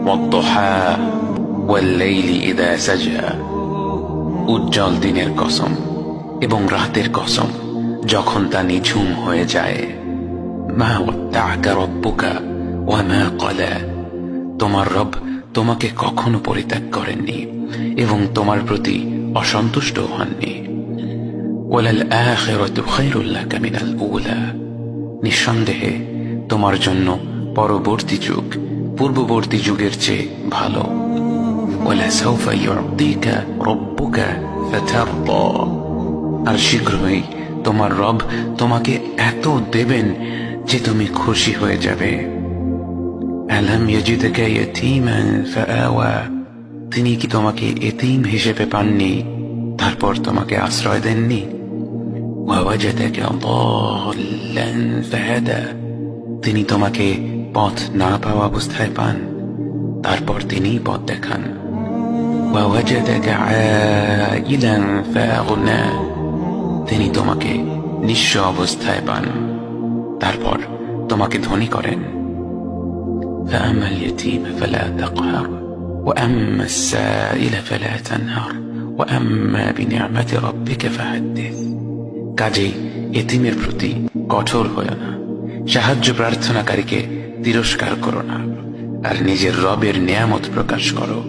ওয়াদ-দুহা ওয়াল-লাইলি ইযা সাজা, উজ্জ্বল দিনের কসম এবং রাতের কসম যখন তা নিঝুম হয়ে যায়। মা ওয়াদ্দা'আকা রাব্বুকা ওয়া মা ক্বালা, তোমার রব তোমাকে কখনো পরিত্যাগ করেননি এবং তোমার প্রতি অসন্তুষ্ট হননি। ওয়ালাল আখিরাতু খায়রুল লাকা মিনাল উলা, নিঃসন্দেহে তোমার জন্য পরবর্তী যুগ পূর্ববর্তী যুগের চেয়ে ভালো। ওয়ালা সাওফা ইউ'তিকা রাব্বুকা ফাতারদা, আর শীঘ্রই তোমার রব তোমাকে এত দেবেন যে তুমি খুশি হয়ে যাবে। আলাম ইয়াজিদকা ইয়াতীমান ফাআওয়া, তিনি কি তোমাকে এতিম হিসেবে পাননি তারপর তোমাকে আশ্রয় দেননি? ওয়া ওয়াজাদাকা দাল্লান ফাহাদা, তিনি তোমাকে পথ না পাওয়া অবস্থায় পান তারপর তিনিই পথ দেখান। ওয়া ওয়াজাদাকা আইলান ফাআগনা, তিনি তোমাকে নিঃস্ব অবস্থায় পান তারপর তোমাকে ধনী করেন। فأما اليتيم فلا تقهر وأما السائل فلا تنهر وأما بنعمة ربك فحدث, কাজেই এতিমের প্রতি কঠোর হয়ো না, সাহায্য প্রার্থনাকারীকে তিরস্কার করো না, আর নিজের রবের নিয়ামত প্রকাশ করো।